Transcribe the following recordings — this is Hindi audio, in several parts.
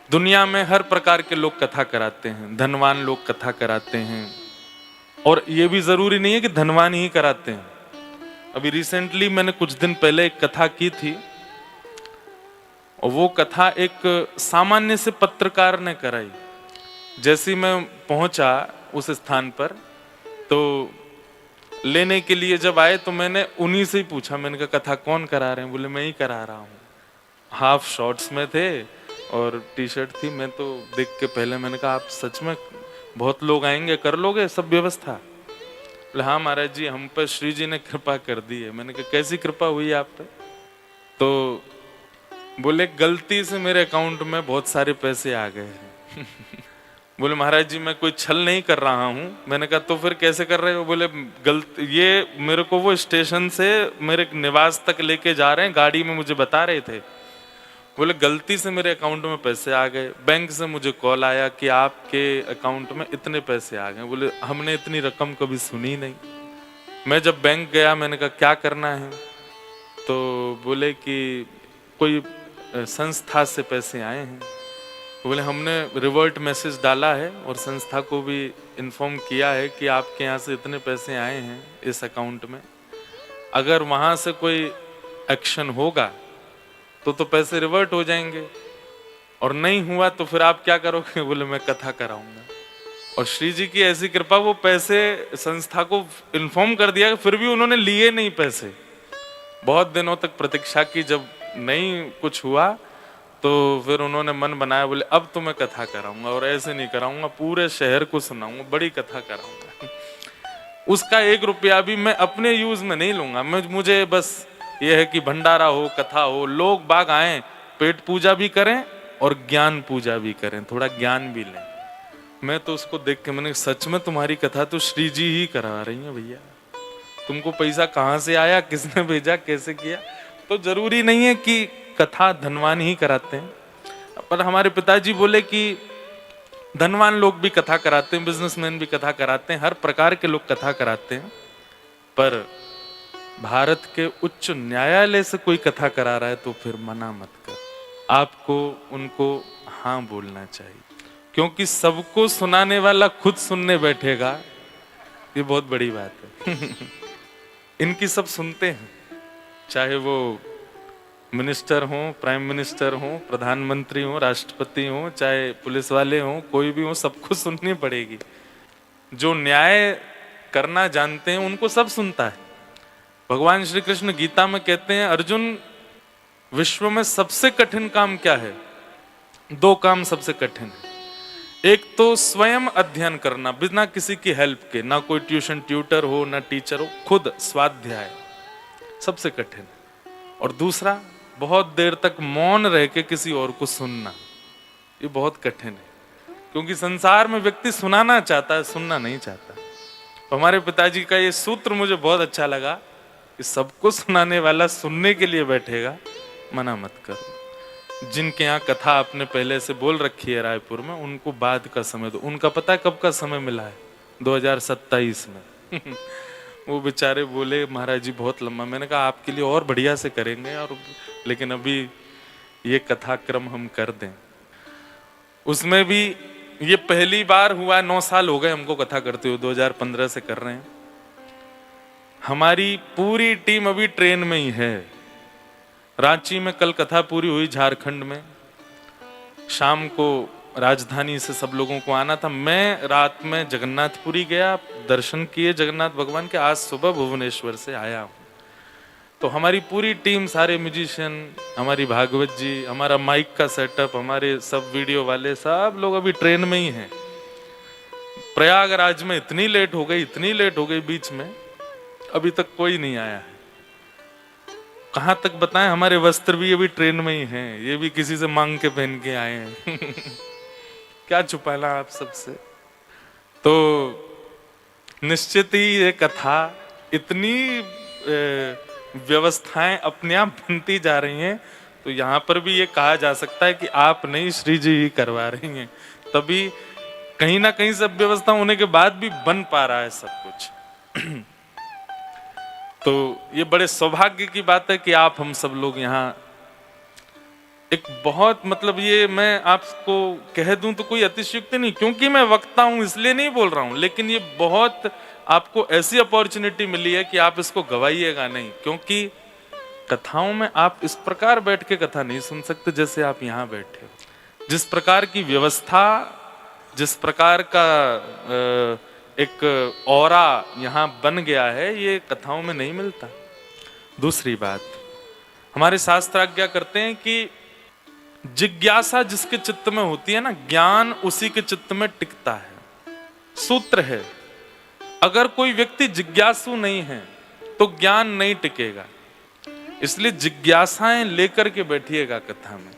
दुनिया में हर प्रकार के लोग कथा कराते हैं, धनवान लोग कथा कराते हैं, और ये भी जरूरी नहीं है कि धनवान ही कराते हैं। अभी रिसेंटली मैंने कुछ दिन पहले एक कथा की थी, और वो कथा एक सामान्य से पत्रकार ने कराई। जैसे मैं पहुंचा उस स्थान पर, तो लेने के लिए जब आए तो मैंने उन्हीं से ही पूछा, मैंने कहा कथा कौन करा रहे हैं? बोले मैं ही करा रहा हूँ। हाफ शॉर्ट्स में थे और टी शर्ट थी। मैं तो देख के पहले मैंने कहा आप सच में बहुत लोग आएंगे, कर लोगे सब व्यवस्था? बोले हाँ महाराज जी, हम पर श्री जी ने कृपा कर दी है। मैंने कहा कैसी कृपा हुई आप पे? तो बोले गलती से मेरे अकाउंट में बहुत सारे पैसे आ गए हैं। बोले महाराज जी मैं कोई छल नहीं कर रहा हूँ। मैंने कहा तो फिर कैसे कर रहे हो? बोले ये मेरे को वो स्टेशन से मेरे निवास तक लेके जा रहे हैं, गाड़ी में मुझे बता रहे थे। बोले गलती से मेरे अकाउंट में पैसे आ गए, बैंक से मुझे कॉल आया कि आपके अकाउंट में इतने पैसे आ गए। बोले हमने इतनी रकम कभी सुनी नहीं। मैं जब बैंक गया मैंने कहा क्या करना है? तो बोले कि कोई संस्था से पैसे आए हैं। बोले हमने रिवर्ट मैसेज डाला है और संस्था को भी इन्फॉर्म किया है कि आपके यहाँ से इतने पैसे आए हैं इस अकाउंट में, अगर वहां से कोई एक्शन होगा तो पैसे रिवर्ट हो जाएंगे, और नहीं हुआ तो फिर आप क्या करोगे? बोले मैं कथा कराऊंगा। और श्री जी की ऐसी कृपा, वो पैसे संस्था को इन्फॉर्म कर दिया, फिर भी उन्होंने लिए नहीं पैसे। बहुत दिनों तक प्रतीक्षा की, जब नहीं कुछ हुआ तो फिर उन्होंने मन बनाया, बोले अब तो मैं कथा कराऊंगा, और ऐसे नहीं कराऊंगा, पूरे शहर को सुनाऊंगा, बड़ी कथा कराऊंगा। उसका 1 रुपया भी मैं अपने यूज में नहीं लूंगा। मुझे बस ये है कि भंडारा हो, कथा हो, लोग बाग आए, पेट पूजा भी करें और ज्ञान पूजा भी करें, थोड़ा ज्ञान भी लें। मैं तो उसको देख के मैंने, सच में तुम्हारी कथा तो श्री जी ही करा रही है भैया, तुमको पैसा कहाँ से आया, किसने भेजा, कैसे किया? तो जरूरी नहीं है कि कथा धनवान ही कराते हैं। पर हमारे पिताजी बोले कि धनवान लोग भी कथा कराते हैं, बिजनेसमैन भी कथा कराते हैं, हर प्रकार के लोग कथा कराते हैं। पर भारत के उच्च न्यायालय से कोई कथा करा रहा है तो फिर मना मत कर, आपको उनको हाँ बोलना चाहिए, क्योंकि सबको सुनाने वाला खुद सुनने बैठेगा, ये बहुत बड़ी बात है। इनकी सब सुनते हैं, चाहे वो मिनिस्टर हो, प्राइम मिनिस्टर हो, प्रधानमंत्री हो, राष्ट्रपति हो, चाहे पुलिस वाले हो, कोई भी हो, सबको सुननी पड़ेगी। जो न्याय करना जानते हैं उनको सब सुनता है। भगवान श्री कृष्ण गीता में कहते हैं, अर्जुन विश्व में सबसे कठिन काम क्या है? 2 काम सबसे कठिन है। एक तो स्वयं अध्ययन करना बिना किसी की हेल्प के, ना कोई ट्यूशन ट्यूटर हो, ना टीचर हो, खुद स्वाध्याय सबसे कठिन है। और दूसरा, बहुत देर तक मौन रह के किसी और को सुनना, ये बहुत कठिन है, क्योंकि संसार में व्यक्ति सुनाना चाहता है, सुनना नहीं चाहता। तो हमारे पिताजी का ये सूत्र मुझे बहुत अच्छा लगा कि सबको सुनाने वाला सुनने के लिए बैठेगा, मना मत करो। जिनके यहाँ कथा आपने पहले से बोल रखी है रायपुर में, उनको बाद का समय दो। उनका पता है कब का समय मिला है? 2027 में। वो बेचारे बोले महाराज जी बहुत लंबा। मैंने कहा आपके लिए और बढ़िया से करेंगे, और लेकिन अभी ये कथाक्रम हम कर दें। उसमें भी ये पहली बार हुआ, 9 साल हो गए हमको कथा करते हुए, 2015 से कर रहे हैं। हमारी पूरी टीम अभी ट्रेन में ही है। रांची में कल कथा पूरी हुई, झारखंड में शाम को राजधानी से सब लोगों को आना था। मैं रात में जगन्नाथपुरी गया, दर्शन किए जगन्नाथ भगवान के। आज सुबह भुवनेश्वर से आया हूं। तो हमारी पूरी टीम, सारे म्यूजिशियन, हमारी भागवत जी, हमारा माइक का सेटअप, हमारे सब वीडियो वाले, सब लोग अभी ट्रेन में ही हैं। प्रयागराज में इतनी लेट हो गई बीच में, अभी तक कोई नहीं आया है। कहां तक बताएं, हमारे वस्त्र भी अभी ट्रेन में ही हैं, ये भी किसी से मांग के पहन के आए हैं। क्या छुपाना आप सबसे। तो निश्चित ही ये कथा, इतनी व्यवस्थाएं अपने आप बनती जा रही हैं, तो यहाँ पर भी ये कहा जा सकता है कि आप नहीं, श्री जी ही करवा रही हैं। तभी कहीं ना कहीं सब व्यवस्था होने के बाद भी बन पा रहा है सब कुछ। तो ये बड़े सौभाग्य की बात है कि आप हम सब लोग यहाँ एक बहुत मतलब ये मैं आपको कह दूं तो कोई अतिशयोक्ति नहीं, क्योंकि मैं वक्ता हूं इसलिए नहीं बोल रहा हूं, लेकिन ये बहुत आपको ऐसी अपॉर्चुनिटी मिली है कि आप इसको गवाइएगा नहीं, क्योंकि कथाओं में आप इस प्रकार बैठ के कथा नहीं सुन सकते जैसे आप यहां बैठे हो। जिस प्रकार की व्यवस्था, जिस प्रकार का एक ऑरा यहां बन गया है, ये कथाओं में नहीं मिलता। दूसरी बात, हमारे शास्त्र आज्ञा करते हैं कि जिज्ञासा जिसके चित्त में होती है ना, ज्ञान उसी के चित्त में टिकता है। सूत्र है, अगर कोई व्यक्ति जिज्ञासु नहीं है तो ज्ञान नहीं टिकेगा। इसलिए जिज्ञासाएं लेकर के बैठिएगा कथा में।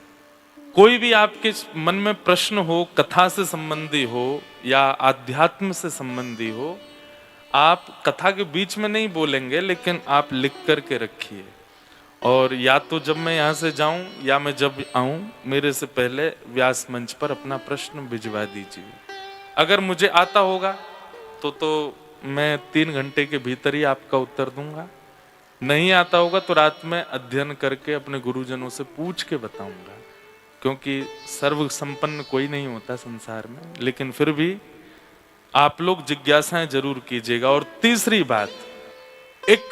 कोई भी आपके मन में प्रश्न हो, कथा से संबंधी हो या आध्यात्म से संबंधी हो, आप कथा के बीच में नहीं बोलेंगे, लेकिन आप लिख करके रखिए। और या तो जब मैं यहाँ से जाऊं या मैं जब आऊं, मेरे से पहले व्यास मंच पर अपना प्रश्न भिजवा दीजिए। अगर मुझे आता होगा तो मैं 3 घंटे के भीतर ही आपका उत्तर दूंगा। नहीं आता होगा तो रात में अध्ययन करके अपने गुरुजनों से पूछ के बताऊंगा, क्योंकि सर्व संपन्न कोई नहीं होता संसार में। लेकिन फिर भी आप लोग जिज्ञासाएं जरूर कीजिएगा। और तीसरी बात, एक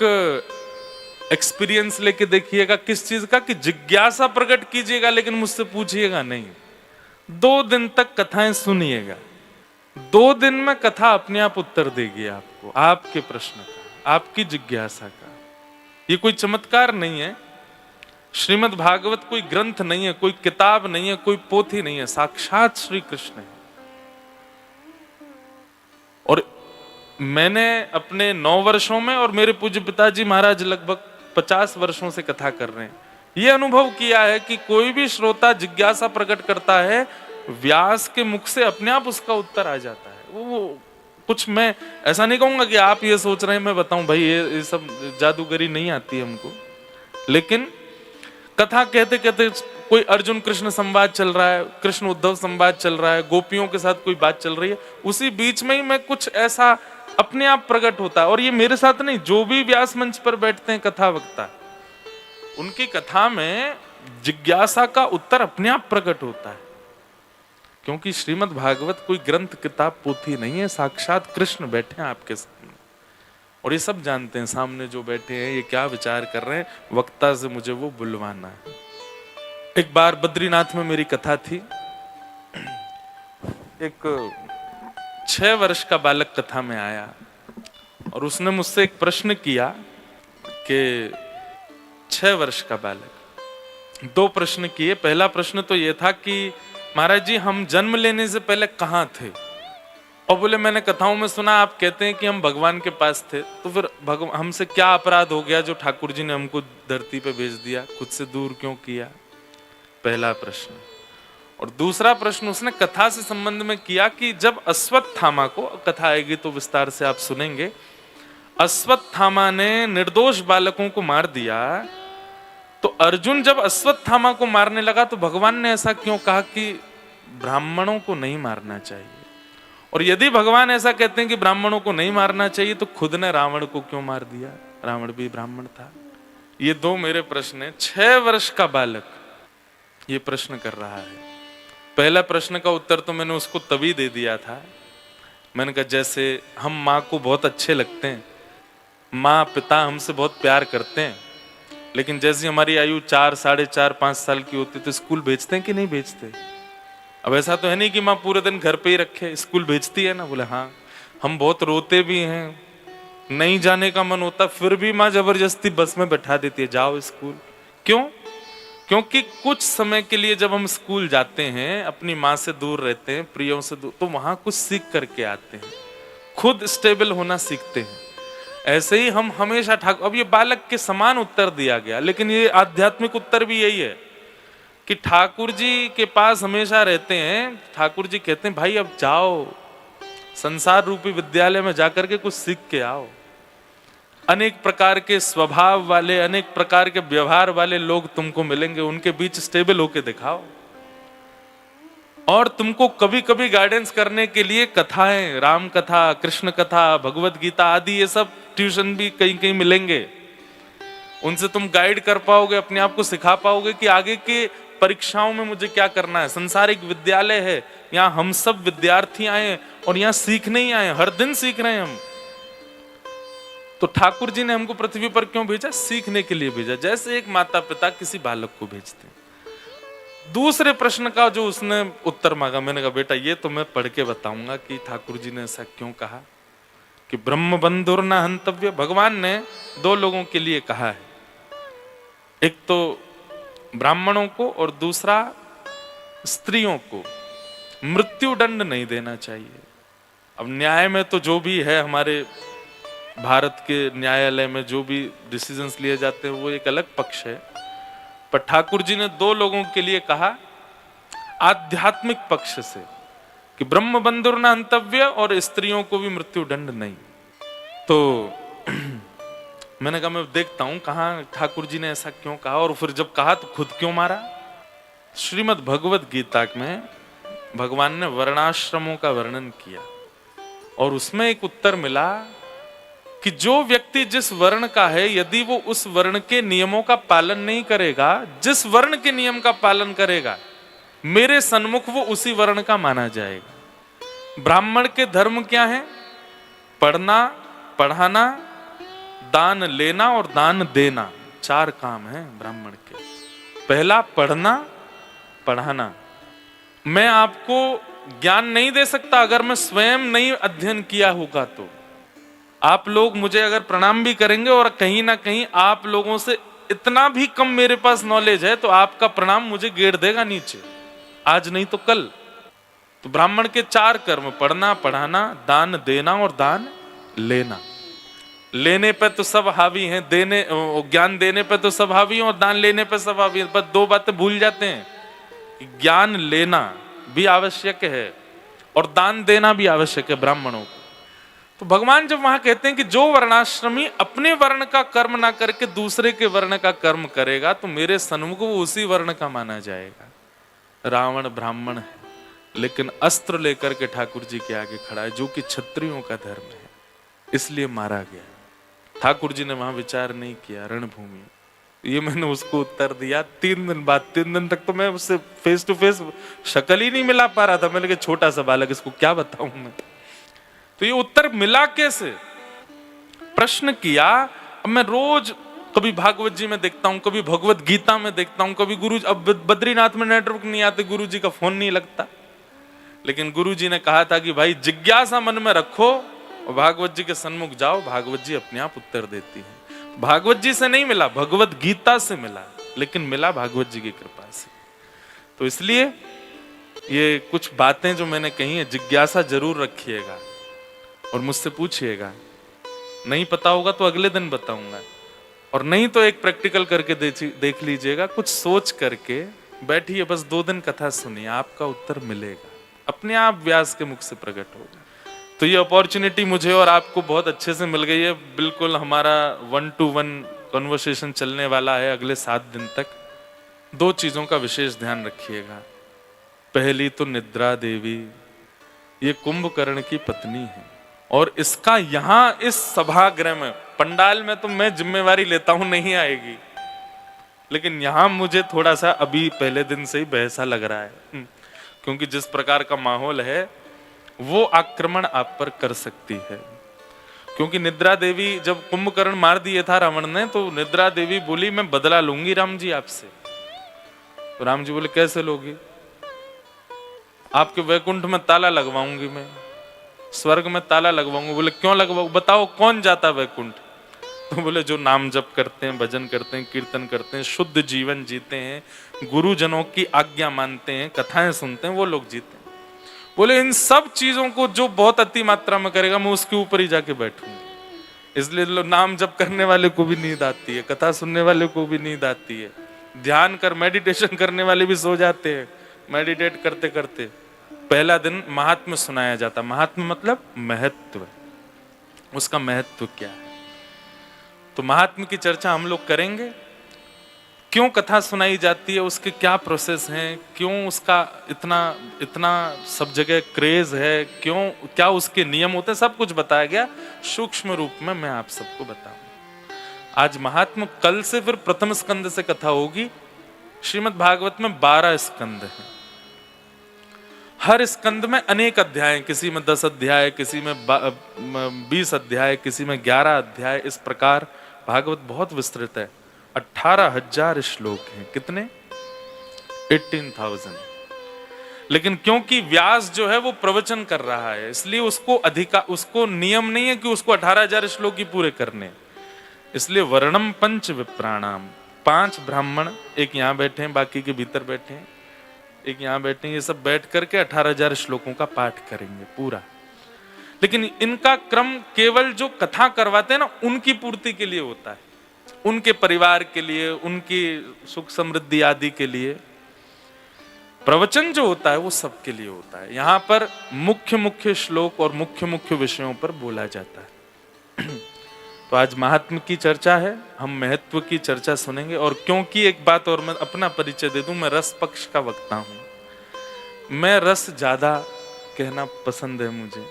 एक्सपीरियंस लेके देखिएगा किस चीज का, कि जिज्ञासा प्रकट कीजिएगा लेकिन मुझसे पूछिएगा नहीं। 2 दिन तक कथाएं सुनिएगा, 2 दिन में कथा अपने आप उत्तर देगी आपको, आपके प्रश्न का, आपकी जिज्ञासा का। ये कोई चमत्कार नहीं है। श्रीमद् भागवत कोई ग्रंथ नहीं है, कोई किताब नहीं है, कोई पोथी नहीं है, साक्षात श्री कृष्ण है। और मैंने अपने 9 वर्षों में, और मेरे पूज्य पिताजी महाराज लगभग 50 वर्षों से कथा कर रहे हैं, यह अनुभव किया है कि कोई भी श्रोता जिज्ञासा प्रकट करता है, व्यास के मुख से अपने आप उसका उत्तर आ जाता है। वो कुछ, मैं ऐसा नहीं कहूंगा कि आप ये सोच रहे हैं मैं बताऊं, भाई ये सब जादूगरी नहीं आती हमको। लेकिन कथा कहते कहते कोई अर्जुन कृष्ण संवाद चल रहा है, कृष्ण उद्धव संवाद चल रहा है, गोपियों के साथ कोई बात चल रही है, उसी बीच में ही मैं कुछ ऐसा अपने आप प्रकट होता है। और ये मेरे साथ नहीं, जो भी व्यास मंच पर बैठते हैं कथा वक्ता, उनकी कथा में जिज्ञासा का उत्तर अपने आप प्रकट होता है। क्योंकि श्रीमद् भागवत कोई ग्रंथ किताब पोथी नहीं है, साक्षात कृष्ण बैठे हैं आपके सामने, और ये सब जानते हैं सामने जो बैठे हैं ये क्या विचार कर रहे हैं, वक्ता से मुझे वो बुलवाना है। एक बार बद्रीनाथ में मेरी कथा थी। एक 6 वर्ष का बालक कथा में आया और उसने मुझसे एक प्रश्न किया कि 6 वर्ष का बालक, 2 प्रश्न किए। पहला प्रश्न तो ये था कि महाराज जी, हम जन्म लेने से पहले कहाँ थे? और बोले, मैंने कथाओं में सुना आप कहते हैं कि हम भगवान के पास थे, तो फिर हमसे क्या अपराध हो गया जो ठाकुर जी ने हमको धरती पे भेज दिया, खुद से दूर क्यों किया? पहला प्रश्न। और दूसरा प्रश्न उसने कथा से संबंध में किया कि जब अश्वत्थामा को, कथा आएगी तो विस्तार से आप सुनेंगे, अश्वत्थामा ने निर्दोष बालकों को मार दिया, तो अर्जुन जब अश्वत्थामा को मारने लगा तो भगवान ने ऐसा क्यों कहा कि ब्राह्मणों को नहीं मारना चाहिए? और यदि भगवान ऐसा कहते हैं कि ब्राह्मणों को नहीं मारना चाहिए, तो खुद ने रावण को क्यों मार दिया? रावण भी ब्राह्मण था। ये 2 मेरे प्रश्न है। 6 वर्ष का बालक ये प्रश्न कर रहा है। पहला प्रश्न का उत्तर तो मैंने उसको तभी दे दिया था। मैंने कहा, जैसे हम माँ को बहुत अच्छे लगते हैं, माँ पिता हमसे बहुत प्यार करते हैं, लेकिन जैसी हमारी आयु 4, 4.5, 5 साल की होती तो स्कूल भेजते हैं कि नहीं भेजते? अब ऐसा तो है नहीं कि माँ पूरे दिन घर पे ही रखे, स्कूल भेजती है ना? बोले हाँ। हम बहुत रोते भी हैं, नहीं जाने का मन होता, फिर भी माँ जबरदस्ती बस में बैठा देती है, जाओ स्कूल। क्यों? क्योंकि कुछ समय के लिए जब हम स्कूल जाते हैं, अपनी माँ से दूर रहते हैं, प्रियों से दूर, तो वहां कुछ सीख करके आते हैं, खुद स्टेबल होना सीखते हैं। ऐसे ही हम हमेशा ठाकुर, अब ये बालक के समान उत्तर दिया गया, लेकिन ये आध्यात्मिक उत्तर भी यही है कि ठाकुर जी के पास हमेशा रहते हैं। ठाकुर जी कहते हैं, भाई अब जाओ संसार रूपी विद्यालय में जाकर के कुछ सीख के आओ। अनेक प्रकार के स्वभाव वाले, अनेक प्रकार के व्यवहार वाले लोग तुमको मिलेंगे, उनके बीच स्टेबल होके दिखाओ। और तुमको कभी कभी गाइडेंस करने के लिए कथाएं, राम कथा, कृष्ण कथा, भगवत गीता आदि, ये सब ट्यूशन भी कहीं कहीं मिलेंगे। उनसे तुम गाइड कर पाओगे, अपने आप को सिखा पाओगे कि आगे के परीक्षाओं में मुझे क्या करना है। संसारिक विद्यालय है, यहाँ हम सब विद्यार्थी आए और यहाँ सीखने ही आए, हर दिन सीख रहे हैं हम। तो ठाकुर जी ने हमको पृथ्वी पर क्यों भेजा? सीखने के लिए भेजा, जैसे एक माता पिता किसी बालक को भेजते हैं। दूसरे प्रश्न का जो उसने उत्तर मांगा, मैंने कहा बेटा ये तो मैं पढ़ के बताऊंगा कि ठाकुर जी ने ऐसा क्यों कहा कि ब्रह्म बंधुर न हंतव्य। भगवान ने दो लोगों के लिए कहा है, एक तो ब्राह्मणों को और दूसरा स्त्रियों को मृत्यु दंड नहीं देना चाहिए। अब न्याय में तो जो भी है, हमारे भारत के न्यायालय में जो भी डिसीजंस लिए जाते हैं वो एक अलग पक्ष है, पर ठाकुर जी ने दो लोगों के लिए कहा आध्यात्मिक पक्ष से कि ब्रह्म बंधुर न हंतव्य और स्त्रियों को भी मृत्यु दंड नहीं। तो मैंने कहा मैं देखता हूं कहां ठाकुर जी ने ऐसा क्यों कहा, और फिर जब कहा तो खुद क्यों मारा। श्रीमद् भगवत गीता में भगवान ने वर्णाश्रमों का वर्णन किया और उसमें एक उत्तर मिला कि जो व्यक्ति जिस वर्ण का है, यदि वो उस वर्ण के नियमों का पालन नहीं करेगा, जिस वर्ण के नियम का पालन करेगा, मेरे सन्मुख वो उसी वर्ण का माना जाएगा। ब्राह्मण के धर्म क्या है? पढ़ना, पढ़ाना, दान लेना और दान देना, चार काम हैं ब्राह्मण के। पहला पढ़ना, पढ़ाना। मैं आपको ज्ञान नहीं दे सकता अगर मैं स्वयं नहीं अध्ययन किया होगा। तो आप लोग मुझे अगर प्रणाम भी करेंगे और कहीं ना कहीं आप लोगों से इतना भी कम मेरे पास नॉलेज है, तो आपका प्रणाम मुझे गिर देगा नीचे, आज नहीं तो कल। तो ब्राह्मण के चार कर्म, पढ़ना, पढ़ाना, दान देना और दान लेना। लेने पे तो सब हावी हैं, देने ज्ञान देने पे तो सब हावी हैं और दान लेने पे सब हावी हैं। बस दो बातें भूल जाते हैं, ज्ञान लेना भी आवश्यक है और दान देना भी आवश्यक है ब्राह्मणों को। तो भगवान जब वहां कहते हैं कि जो वर्णाश्रमी अपने वर्ण का कर्म ना करके दूसरे के वर्ण का कर्म करेगा, तो मेरे सन्मुख वो उसी वर्ण का माना जाएगा। रावण ब्राह्मण है, लेकिन अस्त्र लेकर के ठाकुर जी के आगे खड़ा है, जो कि क्षत्रियों का धर्म है, इसलिए मारा गया। ठाकुर जी ने वहां विचार नहीं किया, रणभूमि। ये मैंने उसको उत्तर दिया 3 दिन बाद। 3 दिन तक तो मैं उससे फेस टू फेस शक्ल ही नहीं मिला पा रहा था। मैंने कहा छोटा सा बालक, इसको क्या बताऊं मैं। तो ये उत्तर मिला कैसे? प्रश्न किया। अब मैं रोज कभी भागवत जी में देखता हूं, कभी भगवत गीता में देखता हूं, कभी गुरु, अब बद्रीनाथ में नेटवर्क नहीं आते, गुरु जी का फोन नहीं लगता, लेकिन गुरु जी ने कहा था कि भाई जिज्ञासा मन में रखो और भागवत जी के सन्मुख जाओ, भागवत जी अपने आप उत्तर देती है। भागवत जी से नहीं मिला, भगवत गीता से मिला, लेकिन मिला भागवत जी की कृपा से। तो इसलिए ये कुछ बातें जो मैंने कही है, जिज्ञासा जरूर रखिएगा और मुझसे पूछिएगा। नहीं पता होगा तो अगले दिन बताऊंगा, और नहीं तो एक प्रैक्टिकल करके देख लीजिएगा। कुछ सोच करके बैठिए, बस 2 दिन कथा सुनिए, आपका उत्तर मिलेगा, अपने आप व्यास के मुख से प्रकट होगा। तो ये अपॉर्चुनिटी मुझे और आपको बहुत अच्छे से मिल गई है। बिल्कुल हमारा 1-to-1 कन्वर्सेशन चलने वाला है अगले 7 दिन तक। 2 चीजों का विशेष ध्यान रखिएगा। पहली तो निद्रा देवी, ये कुंभकर्ण की पत्नी है, और इसका यहाँ इस सभागृह में, पंडाल में तो मैं जिम्मेवारी लेता हूं नहीं आएगी, लेकिन यहां मुझे थोड़ा सा अभी पहले दिन से ही बहसा लग रहा है, क्योंकि जिस प्रकार का माहौल है वो आक्रमण आप पर कर सकती है। क्योंकि निद्रा देवी, जब कुंभकर्ण मार दिए था रावण ने, तो निद्रा देवी बोली मैं बदला लूंगी राम जी आपसे। तो राम जी बोले कैसे लोगी? आपके वैकुंठ में ताला लगवाऊंगी, मैं स्वर्ग में ताला लगवाऊंगी। बोले क्यों लगवाऊं? बताओ कौन जाता वैकुंठ? तो बोले जो नाम जप करते हैं, भजन करते हैं, कीर्तन करते हैं, शुद्ध जीवन जीते हैं, गुरुजनों की आज्ञा मानते हैं, कथाएं सुनते हैं, वो लोग जीते हैं। बोले इन सब चीजों को जो बहुत अति मात्रा में करेगा, मैं उसके ऊपर ही जाके बैठूंगी। इसलिए नाम जप करने वाले को भी नींद आती है, कथा सुनने वाले को भी नींद आती है, ध्यान कर मेडिटेशन करने वाले भी सो जाते हैं मेडिटेट करते करते। पहला दिन महात्म्य सुनाया जाता। महात्म्य मतलब महत्व, उसका महत्व क्या है। तो महात्म्य की चर्चा हम लोग करेंगे। क्यों कथा सुनाई जाती है, उसके क्या प्रोसेस हैं, क्यों उसका इतना इतना सब जगह क्रेज है, क्यों, क्या उसके नियम होते हैं, सब कुछ बताया गया सूक्ष्म रूप में, मैं आप सबको बताऊं। आज महात्म्य, कल से फिर प्रथम स्कंद से कथा होगी, श्रीमद् भागवत में 12 स्कंद हैं। हर स्कंद में अनेक अध्याय, किसी में 10 अध्याय, किसी में 20 अध्याय, किसी में 11 अध्याय। इस प्रकार भागवत बहुत विस्तृत है। 18,000 श्लोक हैं। कितने? 18,000। लेकिन क्योंकि व्यास जो है वो प्रवचन कर रहा है, इसलिए उसको नियम नहीं है कि उसको 18,000 श्लोक ही पूरे करने। इसलिए वर्णम पंच विप्राणाम, 5 ब्राह्मण, एक यहाँ बैठे हैं, बाकी के भीतर बैठे हैं, एक यहाँ बैठे हैं, ये सब बैठ करके 18,000 श्लोकों का पाठ करेंगे पूरा। लेकिन इनका क्रम केवल जो कथा करवाते हैं ना, उनकी पूर्ति के लिए होता है, उनके परिवार के लिए, उनकी सुख समृद्धि आदि के लिए। प्रवचन जो होता है वो सबके लिए होता है। यहां पर मुख्य मुख्य श्लोक और मुख्य मुख्य विषयों पर बोला जाता है। तो आज महात्म की चर्चा है, हम महत्व की चर्चा सुनेंगे। और क्योंकि एक बात और, मैं अपना परिचय दे दूं, मैं रस पक्ष का वक्ता हूं। मैं रस ज्यादा कहना पसंद है मुझे,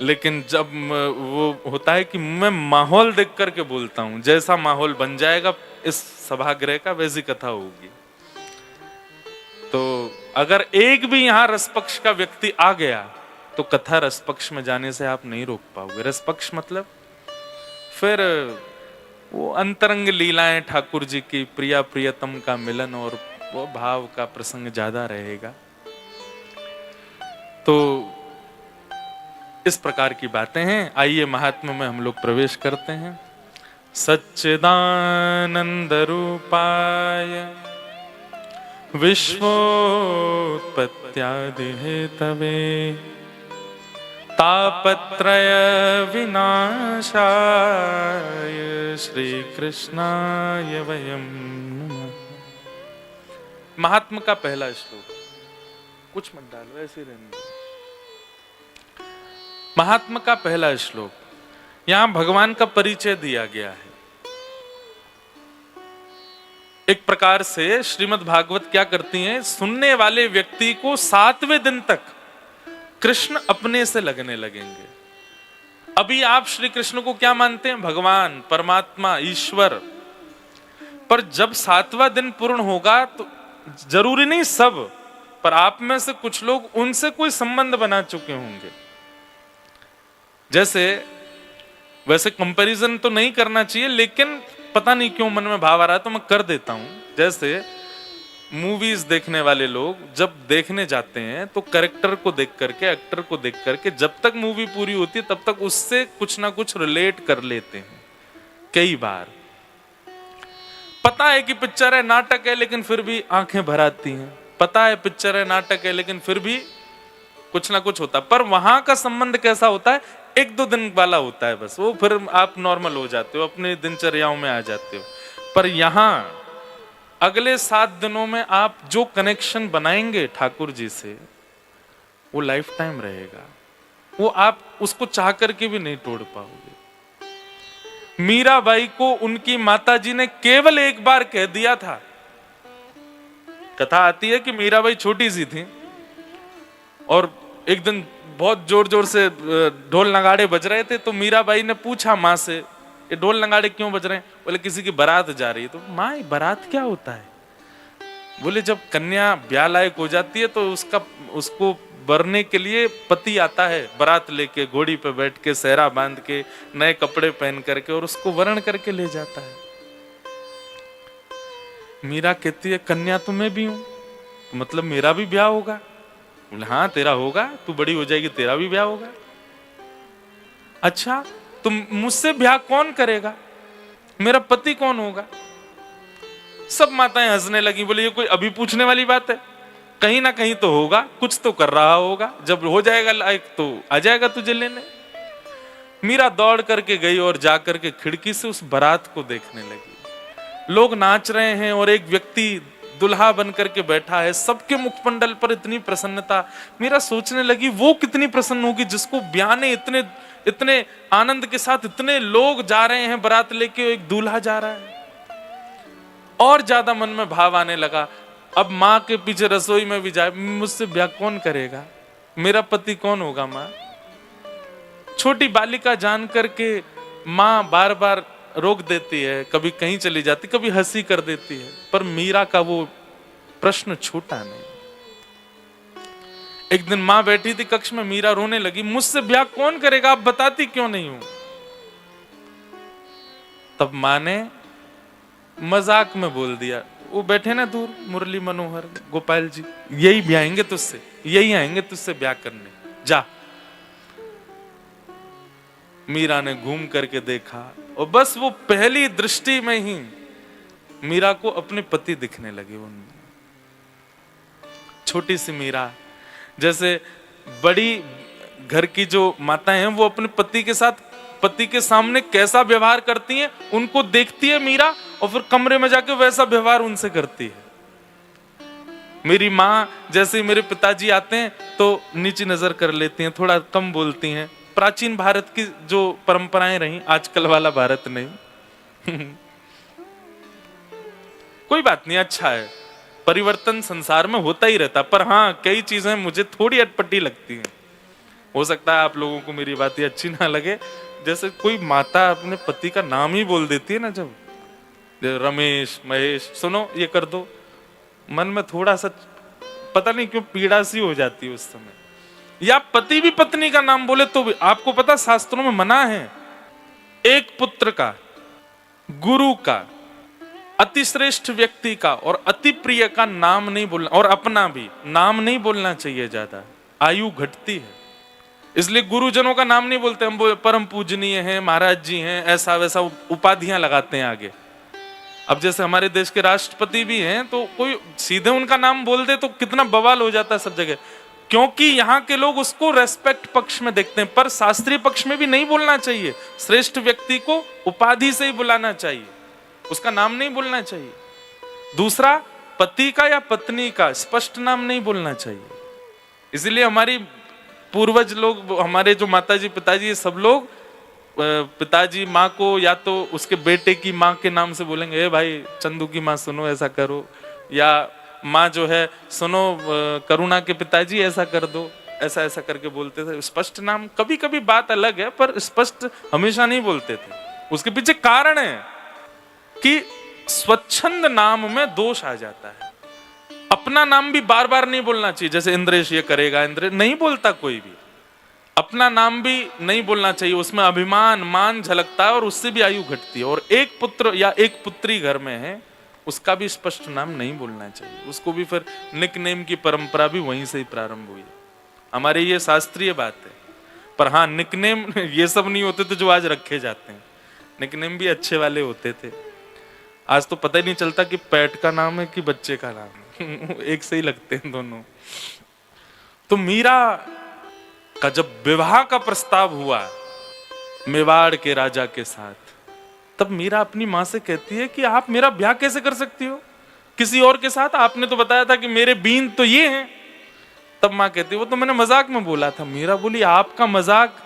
लेकिन जब वो होता है कि मैं माहौल देख करके बोलता हूं, जैसा माहौल बन जाएगा इस सभागृह का वैसी कथा होगी। तो अगर एक भी यहां रसपक्ष का व्यक्ति आ गया तो कथा रसपक्ष में जाने से आप नहीं रोक पाओगे। रसपक्ष मतलब फिर वो अंतरंग लीलाएं ठाकुर जी की, प्रिया प्रियतम का मिलन और वो भाव का प्रसंग ज्यादा रहेगा। तो इस प्रकार की बातें हैं। आइए महात्मा में हम लोग प्रवेश करते हैं। सच्चिदानंद रूपाय विश्वोत्पत्त्यादि हेतवे तापत्रय विनाशाय श्री कृष्णाय वयं नमः। महात्मा का पहला श्लोक, कुछ मत डालो, ऐसे रहने दो। महात्मा का पहला श्लोक, यहां भगवान का परिचय दिया गया है। एक प्रकार से श्रीमद् भागवत क्या करती हैं, सुनने वाले व्यक्ति को 7वें दिन तक कृष्ण अपने से लगने लगेंगे। अभी आप श्री कृष्ण को क्या मानते हैं? भगवान, परमात्मा, ईश्वर। पर जब 7वां दिन पूर्ण होगा तो जरूरी नहीं सब, पर आप में से कुछ लोग उनसे कोई संबंध बना चुके होंगे। जैसे, वैसे कंपैरिजन तो नहीं करना चाहिए, लेकिन पता नहीं क्यों मन में भाव आ रहा है तो मैं कर देता हूं। जैसे मूवीज देखने वाले लोग जब देखने जाते हैं तो कैरेक्टर को देख करके, एक्टर को देख करके, जब तक मूवी पूरी होती है तब तक उससे कुछ ना कुछ रिलेट कर लेते हैं। कई बार पता है कि पिक्चर है, नाटक है, लेकिन फिर भी आंखें भर आती हैं। पता है पिक्चर है, नाटक है, लेकिन फिर भी कुछ ना कुछ होता है। पर वहां का संबंध कैसा होता है? 1-2 दिन वाला होता है बस, वो फिर आप नॉर्मल हो जाते हो, अपने दिनचर्याओं में आ जाते हो। पर यहां अगले 7 दिनों में आप जो कनेक्शन बनाएंगे ठाकुर जी से, वो लाइफ टाइम रहेगा। वो आप उसको चाह करके भी नहीं तोड़ पाओगे। मीराबाई को उनकी माताजी ने केवल एक बार कह दिया था। कथा आती है कि मीराबाई छोटी सी थी और एक दिन बहुत जोर जोर से ढोल नगाड़े बज रहे थे। तो मीराबाई ने पूछा माँ से, ये ढोल नगाड़े क्यों बज रहे हैं? बोले किसी की बारात जा रही है। तो माँ, बारात क्या होता है? बोले जब कन्या ब्याह लायक हो जाती है तो उसको बरने के लिए पति आता है, बारात लेके, घोड़ी पे बैठ के, सेहरा बांध के, नए कपड़े पहन करके, और उसको वरण करके ले जाता है। मीरा कहती है कन्या तो मैं भी हूं, तो मतलब मेरा भी ब्याह होगा? बोले हाँ तेरा होगा, तू बड़ी हो जाएगी तेरा भी ब्याह होगा। अच्छा, तुम मुझसे ब्याह कौन करेगा? मेरा पति कौन होगा? सब माताएं हंसने लगी। बोले ये कोई अभी पूछने वाली बात है? कहीं ना कहीं तो होगा, कुछ तो कर रहा होगा, जब हो जाएगा लायक तो आ जाएगा तुझे लेने। मीरा दौड़ करके गई और जाकर के खिड़की से उस बारात को देखने लगी। लोग नाच रहे हैं और एक व्यक्ति दुल्हा बन करके बैठा है, सबके मुखमंडल पर इतनी प्रसन्नता। मीरा सोचने लगी वो कितनी प्रसन्न होगी जिसको ब्याहने इतने इतने आनंद के साथ इतने लोग जा रहे हैं, बारात लेके एक दूल्हा जा रहा है। और ज्यादा मन में भाव आने लगा, अब माँ के पीछे रसोई में भी जाए, मुझसे ब्याह कौन करेगा? मेरा पति कौन होगा? माँ छोटी बालिका जान करके माँ बार बार रोक देती है, कभी कहीं चली जाती, कभी हंसी कर देती है, पर मीरा का वो प्रश्न छूटा नहीं। एक दिन मां बैठी थी कक्ष में, मीरा रोने लगी, मुझसे ब्याह कौन करेगा, आप बताती क्यों नहीं हो। तब मां ने मजाक में बोल दिया, वो बैठे ना दूर मुरली मनोहर गोपाल जी, यही ब्याहेंगे तुझसे, यही आएंगे तुझसे ब्याह करने, जा। मीरा ने घूम करके देखा और बस वो पहली दृष्टि में ही मीरा को अपने पति दिखने लगे। उनमें छोटी सी मीरा, जैसे बड़ी घर की जो माताएं हैं वो अपने पति के साथ, पति के सामने कैसा व्यवहार करती हैं उनको देखती है मीरा, और फिर कमरे में जाके वैसा व्यवहार उनसे करती है। मेरी माँ जैसे मेरे पिताजी आते हैं तो नीची नजर कर लेती हैं, थोड़ा कम बोलती हैं। प्राचीन भारत की जो परंपराएं रही, आजकल वाला भारत नहीं। कोई बात नहीं, अच्छा है, परिवर्तन संसार में होता ही रहता, पर हाँ कई चीजें मुझे थोड़ी अटपटी लगती हैं। हो सकता है आप लोगों को मेरी बात ये अच्छी ना लगे, जैसे कोई माता अपने पति का नाम ही बोल देती है ना, जब रमेश महेश सुनो ये कर दो, मन में थोड़ा सा पता नहीं क्यों पीड़ा सी हो जाती है उस समय। या पति भी पत्नी का नाम बोले तो भी, आपको पता शास्त्रों में मना है, एक पुत्र का, गुरु का, अति श्रेष्ठ व्यक्ति का और अति प्रिय का नाम नहीं बोलना, और अपना भी नाम नहीं बोलना चाहिए ज्यादा, आयु घटती है। इसलिए गुरुजनों का नाम नहीं बोलते हम, परम पूजनीय हैं, महाराज जी हैं, ऐसा वैसा उपाधियां लगाते हैं आगे। अब जैसे हमारे देश के राष्ट्रपति भी हैं, तो कोई सीधे उनका नाम बोल दे तो कितना बवाल हो जाता है सब जगह, क्योंकि यहाँ के लोग उसको रेस्पेक्ट पक्ष में देखते हैं, पर शास्त्रीय पक्ष में भी नहीं बोलना चाहिए। श्रेष्ठ व्यक्ति को उपाधि से ही बुलाना चाहिए, उसका नाम नहीं बोलना चाहिए। दूसरा, पति का या पत्नी का स्पष्ट नाम नहीं बोलना चाहिए। इसलिए हमारी पूर्वज लोग, हमारे जो माताजी पिताजी, सब लोग पिताजी माँ को या तो उसके बेटे की माँ के नाम से बोलेंगे, ए भाई चंदू की माँ सुनो ऐसा करो, या माँ जो है सुनो करुणा के पिताजी ऐसा कर दो, ऐसा ऐसा करके बोलते थे। स्पष्ट नाम कभी कभी बात अलग है, पर स्पष्ट हमेशा नहीं बोलते थे। उसके पीछे कारण है कि स्वच्छंद नाम में दोष आ जाता है। अपना नाम भी बार बार नहीं बोलना चाहिए, जैसे इंद्रेश ये करेगा, इंद्रेश नहीं बोलता कोई भी। अपना नाम भी नहीं बोलना चाहिए, उसमें अभिमान मान झलकता है और उससे भी आयु घटती है। और एक पुत्र या एक पुत्री घर में है, उसका भी स्पष्ट नाम नहीं बोलना चाहिए। उसको भी फिर निकनेम की परंपरा भी वहीं से ही प्रारंभ हुई। हमारे ये शास्त्रीय बात है। पर हाँ, निकनेम ये सब नहीं होते थे जो आज रखे जाते हैं। निकनेम भी अच्छे वाले होते थे। आज तो पता ही नहीं चलता कि पेट का नाम है कि बच्चे का नाम है। एक से ही लगते हैं दोनों। तो मीरा का जब विवाह का प्रस्ताव हुआ मेवाड़ के राजा के साथ, तब मीरा अपनी माँ से कहती है कि आप मेरा ब्याह कैसे कर सकती हो किसी और के साथ? आपने तो बताया था कि मेरे बीन तो ये हैं। तब माँ कहती है वो तो मैंने मजाक में बोला था। मीरा बोली आपका मजाक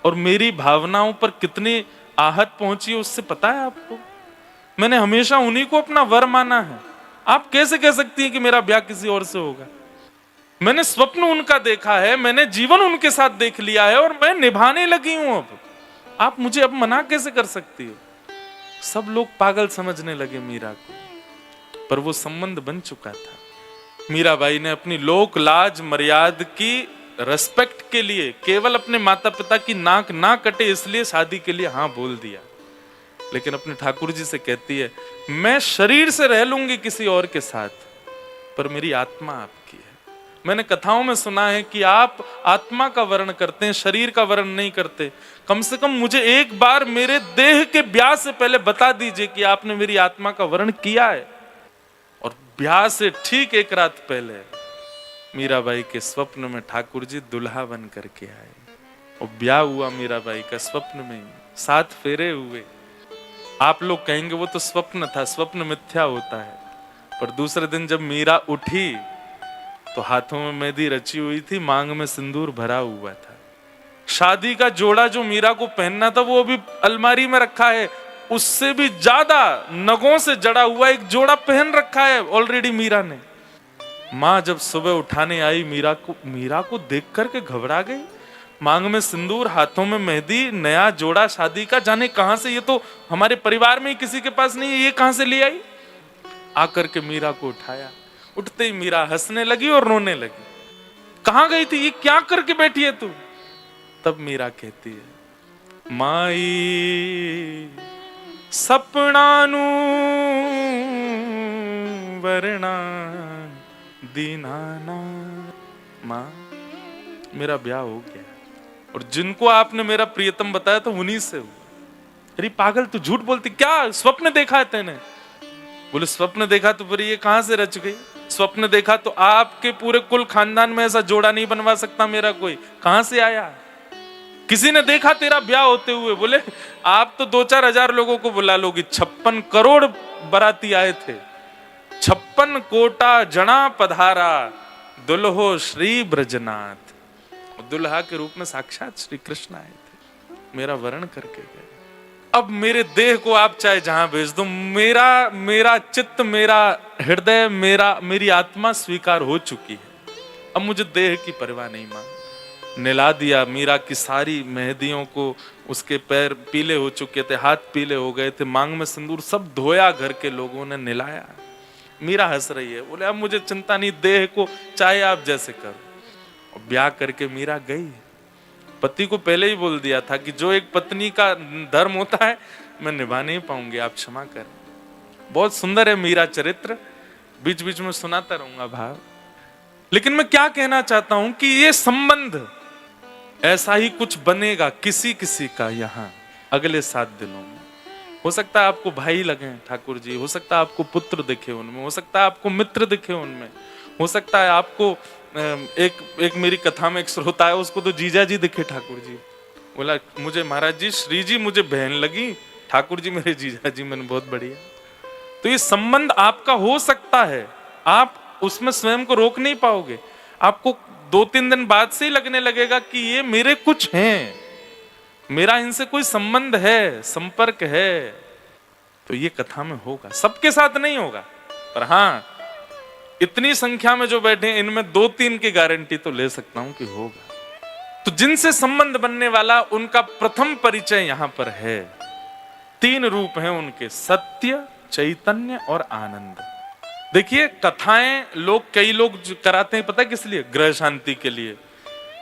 और मेरी भावनाओं पर कितनी आहत पहुंची है उससे पता है आपको? मैंने हमेशा उन्हीं को अपना वर माना है। आप कैसे कह सकती हैं कि मेरा ब्याह किसी और से होगा? मैंने स्वप्न उनका देखा है, मैंने जीवन उनके साथ देख लिया है और मैं निभाने लगी हूं। अब आप मुझे अब मना कैसे कर सकती हो? सब लोग पागल समझने लगे मीरा को, पर वो संबंध बन चुका था। मीराबाई ने अपनी लोक लाज मर्यादा की रेस्पेक्ट के लिए केवल अपने माता पिता की नाक ना कटे इसलिए शादी के लिए हाँ बोल दिया। लेकिन अपने ठाकुर जी से कहती है मैं शरीर से रह लूंगी किसी और के साथ, पर मेरी आत्मा आपकी है। मैंने कथाओं में सुना है कि आप आत्मा का वर्ण करते हैं, शरीर का वर्ण नहीं करते। कम से कम मुझे एक बार मेरे देह के ब्याह से पहले बता दीजिए कि आपने मेरी आत्मा का वर्ण किया है। और ब्याह से ठीक एक रात पहले मीराबाई के स्वप्न में ठाकुर जी दुल्हा बन करके आए और ब्याह हुआ मीराबाई का स्वप्न में ही। 7 फेरे हुए। आप लोग कहेंगे वो तो स्वप्न था, स्वप्न मिथ्या होता है। पर दूसरे दिन जब मीरा उठी तो हाथों में मेहंदी रची हुई थी, मांग में सिंदूर भरा हुआ था। शादी का जोड़ा जो मीरा को पहनना था वो अभी अलमारी में रखा है। उससे भी ज्यादा नगों से जड़ा हुआ एक जोड़ा पहन रखा है ऑलरेडी मीरा ने। माँ जब सुबह उठाने आई मीरा को देख करके घबरा गई। मांग में सिंदूर, हाथों में मेहंदी, नया जोड़ा शादी का, जाने कहां से, ये तो हमारे परिवार में ही किसी के पास नहीं है, ये कहां से ले आई। आकर के मीरा को उठाया, उठते ही मीरा हंसने लगी और रोने लगी। कहां गई थी, ये क्या करके बैठी है तू। तब मीरा कहती है, माई सपना नू वरना दीना ना। मां मेरा ब्याह हो गया और जिनको आपने मेरा प्रियतम बताया तो उन्हीं से हुआ। अरे पागल तू झूठ बोलती, क्या स्वप्न देखा है तेने। बोले स्वप्न देखा तो फिर ये कहां से रच गई। स्वप्न देखा तो आपके पूरे कुल खानदान में ऐसा जोड़ा नहीं बनवा सकता मेरा कोई, कहां से आया। किसी ने देखा तेरा ब्याह होते हुए। बोले आप तो 2-4 हजार लोगों को बुला लोगी, 56 करोड़ बाराती आए थे, 56 कोटा जना पधारा, दुल्हो श्री ब्रजनाथ। दुल्हा के रूप में साक्षात श्री कृष्ण आए थे, मेरा वर्ण करके गए। अब मेरे देह को आप चाहे जहां भेज दो, मेरा चित्त, मेरा हृदय, मेरी आत्मा स्वीकार हो चुकी है। अब मुझे देह की परवाह नहीं। मां निला दिया मीरा की सारी मेहंदियों को, उसके पैर पीले हो चुके थे, हाथ पीले हो गए थे, मांग में सिंदूर सब धोया, घर के लोगों ने निलाया। मीरा हंस रही है। बोले अब मुझे चिंता नहीं, देह को चाहे आप जैसे करो। ब्याह करके मीरा गई। पति को पहले ही बोल दिया था कि जो एक पत्नी का धर्म होता है मैं निभा नहीं पाऊंगी, आप क्षमा करें। बहुत सुंदर है मीरा चरित्र, बीच बीच में सुनाता रहूंगा भाव। लेकिन मैं क्या कहना चाहता हूं कि ये संबंध ऐसा ही कुछ बनेगा किसी किसी का यहाँ अगले 7 दिनों में। हो सकता है आपको भाई लगे ठाकुर जी, हो सकता है आपको पुत्र दिखे उनमें, हो सकता है आपको मित्र दिखे उनमें, हो सकता है आपको एक मेरी कथा में एक श्रोता है, उसको तो जीजा जी दिखे ठाकुर जी। बोला मुझे महाराज जी, श्री जी मुझे बहन लगी, ठाकुर जी मेरे जीजा जी। मैंने बहुत बढ़िया। तो ये संबंध आपका हो सकता है, आप उसमें स्वयं को रोक नहीं पाओगे। आपको 2-3 दिन बाद से ही लगने लगेगा कि ये मेरे कुछ हैं, मेरा इनसे कोई संबंध है, संपर्क है। तो ये कथा में होगा, सबके साथ नहीं होगा, पर हाँ इतनी संख्या में जो बैठे हैं इनमें 2-3 की गारंटी तो ले सकता हूं कि होगा। तो जिनसे संबंध बनने वाला उनका प्रथम परिचय यहां पर है। 3 रूप हैं उनके, सत्य, चैतन्य और आनंद। देखिए कथाएं कई लोग कराते हैं, पता है किस लिए, ग्रह शांति के लिए,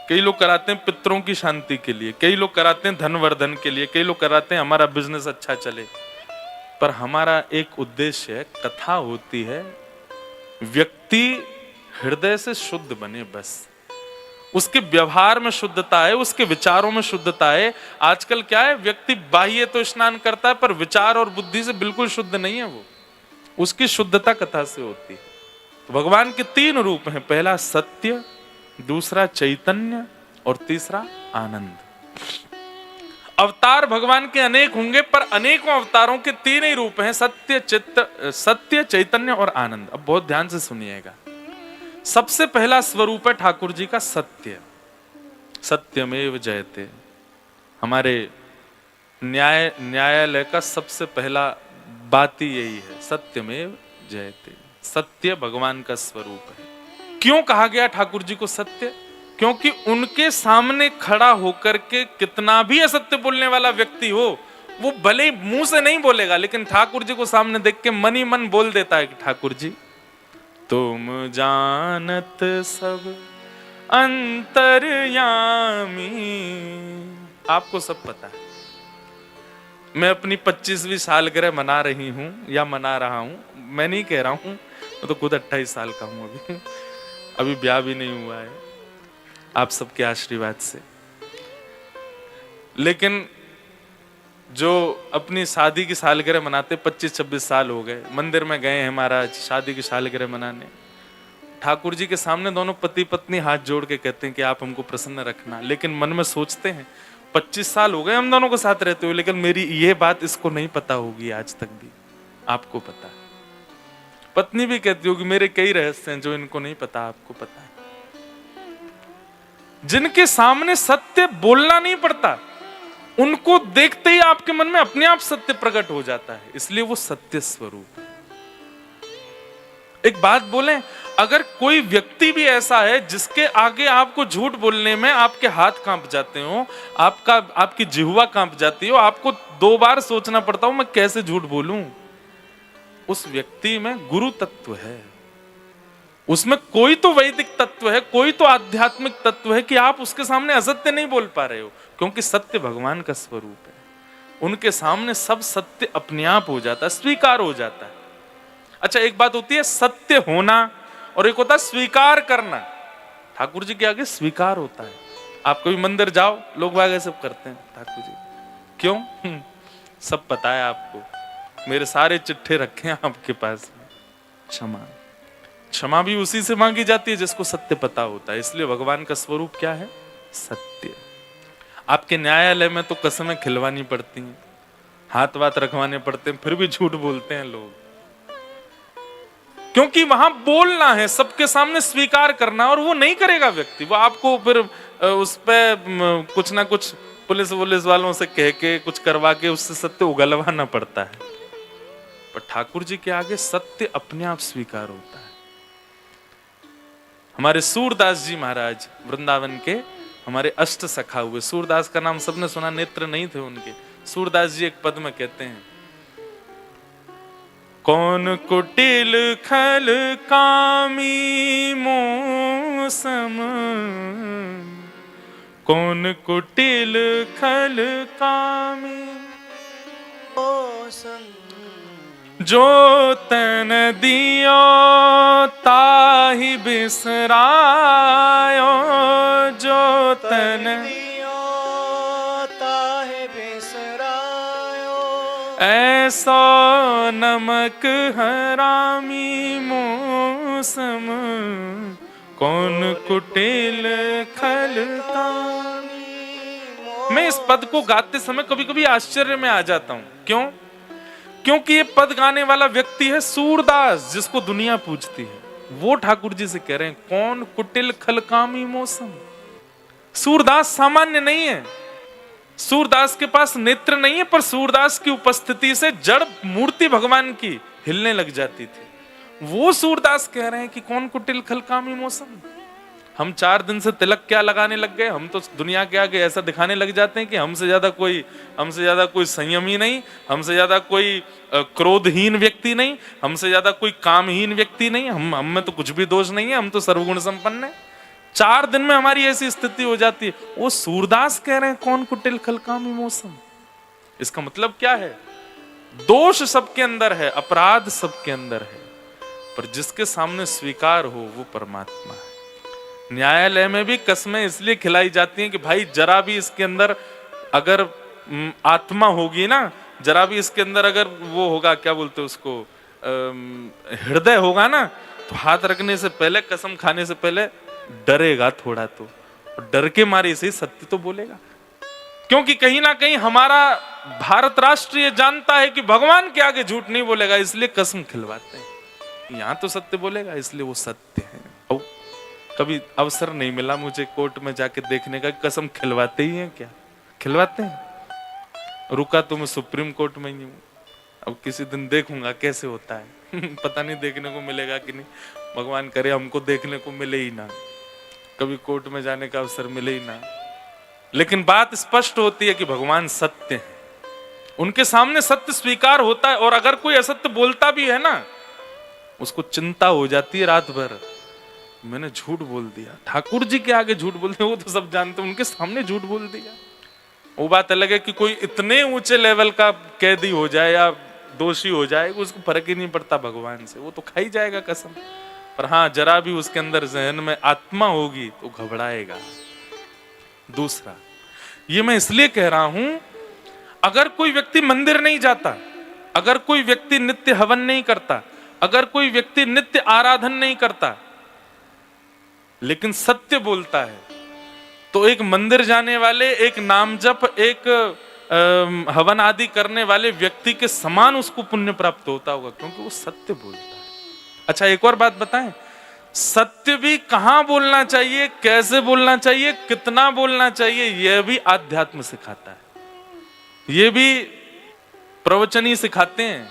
कई लोग कराते हैं पितरों की शांति के लिए, कई लोग कराते हैं धनवर्धन के लिए, कई लोग कराते हैं हमारा बिजनेस अच्छा चले। पर हमारा एक उद्देश्य है, कथा होती है व्यक्ति हृदय से शुद्ध बने, बस उसके व्यवहार में शुद्धता है, उसके विचारों में शुद्धता है। आजकल क्या है, व्यक्ति बाह्य तो स्नान करता है पर विचार और बुद्धि से बिल्कुल शुद्ध नहीं है वो, उसकी शुद्धता कथा से होती है। तो भगवान के 3 रूप हैं, पहला सत्य, दूसरा चैतन्य और तीसरा आनंद। अवतार भगवान के अनेक होंगे पर अनेकों अवतारों के 3 ही रूप हैं, सत्य, चैतन्य और आनंद। अब बहुत ध्यान से सुनिएगा। सबसे पहला स्वरूप है ठाकुर जी का सत्य। सत्यमेव जयते, हमारे न्यायालय का सबसे पहला बात ही यही है, सत्यमेव जयते। सत्य भगवान का स्वरूप है। क्यों कहा गया ठाकुर जी को सत्य? क्योंकि उनके सामने खड़ा होकर के कितना भी असत्य बोलने वाला व्यक्ति हो, वो भले ही मुंह से नहीं बोलेगा, लेकिन ठाकुर जी को सामने देख के मन ही मन बोल देता है कि ठाकुर जी तुम जानत सब अंतर्यामी। आपको सब पता है। मैं अपनी 25वीं सालगिरह मना रही हूं या मना रहा हूं, मैं नहीं कह रहा हूं, मैं तो खुद 28 साल का हूं, अभी ब्याह भी नहीं हुआ है, आप सबके आशीर्वाद से। लेकिन जो अपनी शादी की सालगिरह मनाते, 25-26 साल हो गए, मंदिर में गए हैं महाराज शादी की सालगिरह मनाने, ठाकुर जी के सामने दोनों पति पत्नी हाथ जोड़ के कहते हैं कि आप हमको प्रसन्न रखना। लेकिन मन में सोचते हैं 25 साल हो गए हम दोनों को साथ रहते हुए, लेकिन मेरी ये बात इसको नहीं पता होगी आज तक भी, आपको पता है। पत्नी भी कहती होगी मेरे कई रहस्य हैं जो इनको नहीं पता, आपको पता है। जिनके सामने सत्य बोलना नहीं पड़ता, उनको देखते ही आपके मन में अपने आप सत्य प्रकट हो जाता है, इसलिए वो सत्य स्वरूप है। एक बात बोलें, अगर कोई व्यक्ति भी ऐसा है जिसके आगे आपको झूठ बोलने में आपके हाथ कांप जाते हो, आपकी जिह्वा कांप जाती हो, आपको 2 बार सोचना पड़ता हो मैं कैसे झूठ बोलूं, उस व्यक्ति में गुरु तत्व है, उसमें कोई तो वैदिक तत्व है, कोई तो आध्यात्मिक तत्व है कि आप उसके सामने असत्य नहीं बोल पा रहे हो, क्योंकि सत्य भगवान का स्वरूप है। उनके सामने सब सत्य अपने आप हो जाता है, स्वीकार हो जाता है। अच्छा, एक बात होती है सत्य होना और एक होता है स्वीकार करना। ठाकुर जी के आगे स्वीकार होता है। आप कभी मंदिर जाओ, लोग वागे सब करते हैं ठाकुर जी, क्यों? सब पता है आपको, मेरे सारे चिट्ठे रखे हैं आपके पास में। क्षमा भी उसी से मांगी जाती है जिसको सत्य पता होता है। इसलिए भगवान का स्वरूप क्या है? सत्य। आपके न्यायालय में तो कसमें खिलवानी पड़ती हैं, हाथ वाथ रखवाने पड़ते हैं, फिर भी झूठ बोलते हैं लोग, क्योंकि वहां बोलना है, सबके सामने स्वीकार करना, और वो नहीं करेगा व्यक्ति। वो आपको फिर उस पर कुछ ना कुछ पुलिस वालों से कह के कुछ करवा के उससे सत्य उगलवाना पड़ता है। पर ठाकुर जी के आगे सत्य अपने आप स्वीकार होता है। हमारे सूरदास जी महाराज वृंदावन के हमारे अष्ट सखा हुए, सूरदास का नाम सबने सुना, नेत्र नहीं थे उनके। सूरदास जी एक पद में कहते हैं, कौन कुटिल खल कामी मोसम, कौन कुटिल खल कामी मोसम, जो तन दियो ताहि बिसरायो, जो तन दियो ताहि बिसरायो, ऐसो नमक हरामी मौसम, कौन कुटिल खल कामी। मैं इस पद को गाते समय कभी कभी आश्चर्य में आ जाता हूं। क्यों? क्योंकि ये पद गाने वाला व्यक्ति है सूरदास, जिसको दुनिया पूजती है। वो ठाकुर जी से कह रहे हैं, कौन कुटिल खलकामी मौसम। सूरदास सामान्य नहीं है, सूरदास के पास नेत्र नहीं है, पर सूरदास की उपस्थिति से जड़ मूर्ति भगवान की हिलने लग जाती थी। वो सूरदास कह रहे हैं कि कौन कुटिल खलकामी मौसम। हम 4 दिन से तिलक क्या लगाने लग गए, हम तो दुनिया के आगे ऐसा दिखाने लग जाते हैं कि हमसे ज्यादा कोई संयमी नहीं, हमसे ज्यादा कोई क्रोधहीन व्यक्ति नहीं, हमसे ज्यादा कोई कामहीन व्यक्ति नहीं, हम में तो कुछ भी दोष नहीं है, हम तो सर्वगुण संपन्न है। 4 दिन में हमारी ऐसी स्थिति हो जाती है। वो सूरदास कह रहे हैं कौन कुटिल खलकामी मौसम। इसका मतलब क्या है? दोष सबके अंदर है, अपराध सबके अंदर है, पर जिसके सामने स्वीकार हो वो परमात्मा है। न्यायालय में भी कस्में इसलिए खिलाई जाती हैं कि भाई जरा भी इसके अंदर अगर आत्मा होगी ना, जरा भी इसके अंदर अगर वो होगा, क्या बोलते हैं उसको, हृदय होगा ना, तो हाथ रखने से पहले, कसम खाने से पहले डरेगा थोड़ा, तो डर के मारे से सत्य तो बोलेगा। क्योंकि कहीं ना कहीं हमारा भारत राष्ट्र ये जानता है कि भगवान के आगे झूठ नहीं बोलेगा, इसलिए कसम खिलवाते हैं। यहां तो सत्य बोलेगा, इसलिए वो सत्य है। कभी अवसर नहीं मिला मुझे कोर्ट में जाके देखने का, कसम खिलवाते ही हैं क्या? खिलवाते हैं। रुका तो मैं सुप्रीम कोर्ट में ही हूँ, अब किसी दिन देखूंगा कैसे होता है। पता नहीं देखने को मिलेगा कि नहीं, भगवान करे हमको देखने को मिले ही ना, कभी कोर्ट में जाने का अवसर मिले ही ना। लेकिन बात स्पष्ट होती है कि भगवान सत्य है, उनके सामने सत्य स्वीकार होता है। और अगर कोई असत्य बोलता भी है ना, उसको चिंता हो जाती है रात भर, मैंने झूठ बोल दिया। ठाकुर जी के आगे झूठ बोलते हैं, वो तो सब जानते हैं, उनके सामने झूठ बोल दिया। वो बात अलग है कि कोई इतने ऊंचे लेवल का कैदी हो जाए या दोषी हो जाए, उसको फर्क ही नहीं पड़ता भगवान से, वो तो खा ही जाएगा कसम। पर हाँ, जरा भी उसके अंदर जहन में आत्मा होगी तो घबराएगा। दूसरा, ये मैं इसलिए कह रहा हूं, अगर कोई व्यक्ति मंदिर नहीं जाता, अगर कोई व्यक्ति नित्य हवन नहीं करता, अगर कोई व्यक्ति नित्य आराधन नहीं करता, लेकिन सत्य बोलता है, तो एक मंदिर जाने वाले, एक नाम जप, एक हवन आदि करने वाले व्यक्ति के समान उसको पुण्य प्राप्त होता होगा, क्योंकि वो सत्य बोलता है। अच्छा, एक और बात बताएं, सत्य भी कहां बोलना चाहिए, कैसे बोलना चाहिए, कितना बोलना चाहिए, यह भी आध्यात्म सिखाता है, यह भी प्रवचन ही सिखाते हैं।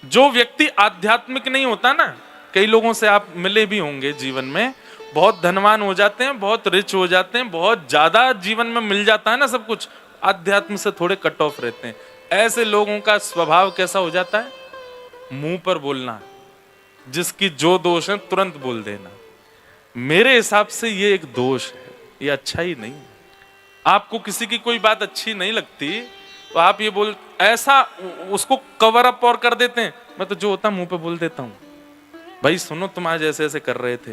जो व्यक्ति आध्यात्मिक नहीं होता ना, कई लोगों से आप मिले भी होंगे जीवन में, बहुत धनवान हो जाते हैं, बहुत रिच हो जाते हैं, बहुत ज्यादा जीवन में मिल जाता है ना सब कुछ, अध्यात्म से थोड़े कट ऑफ रहते हैं। ऐसे लोगों का स्वभाव कैसा हो जाता है? मुंह पर बोलना, जिसकी जो दोष है तुरंत बोल देना। मेरे हिसाब से ये एक दोष है, ये अच्छा ही नहीं है। आपको किसी की कोई बात अच्छी नहीं लगती तो आप ये बोल, ऐसा उसको कवर अप और कर देते हैं, मैं तो जो होता मुंह पे बोल देता हूं, भाई सुनो तुम आज ऐसे ऐसे कर रहे थे।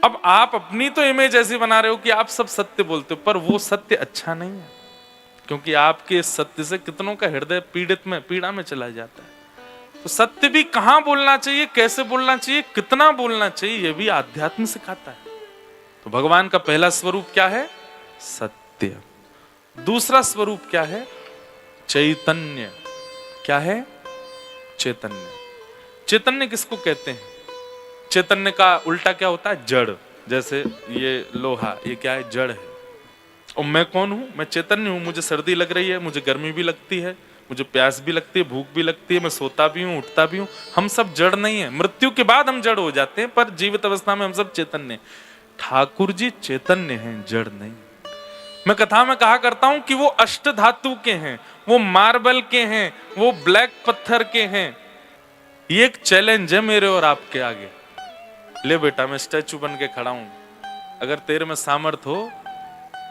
अब आप अपनी तो इमेज ऐसी बना रहे हो कि आप सब सत्य बोलते हो, पर वो सत्य अच्छा नहीं है, क्योंकि आपके सत्य से कितनों का हृदय पीड़ा में चला जाता है। तो सत्य भी कहां बोलना चाहिए, कैसे बोलना चाहिए, कितना बोलना चाहिए, ये भी आध्यात्म सिखाता है। तो भगवान का पहला स्वरूप क्या है? सत्य। दूसरा स्वरूप क्या है? चैतन्य। क्या है? चैतन्य। चैतन्य किसको कहते हैं? चैतन्य का उल्टा क्या होता है? जड़। जैसे ये लोहा, ये क्या है? जड़ है। और मैं कौन हूं? मैं चैतन्य हूं। मुझे सर्दी लग रही है, मुझे गर्मी भी लगती है, मुझे प्यास भी लगती है, भूख भी लगती है, मैं सोता भी हूं, उठता भी हूं। हम सब जड़ नहीं है, मृत्यु के बाद हम जड़ हो जाते हैं, पर जीवित अवस्था में हम सब चैतन्य। ठाकुर जी चैतन्य हैं, जड़ नहीं। मैं कथा में कहा करता हूं कि वो अष्ट धातु के हैं, वो मार्बल के हैं, वो ब्लैक पत्थर के हैं। ये एक चैलेंज है मेरे और आपके आगे। ले बेटा, मैं स्टैचू बन के खड़ा हूं, अगर तेरे में सामर्थ्य हो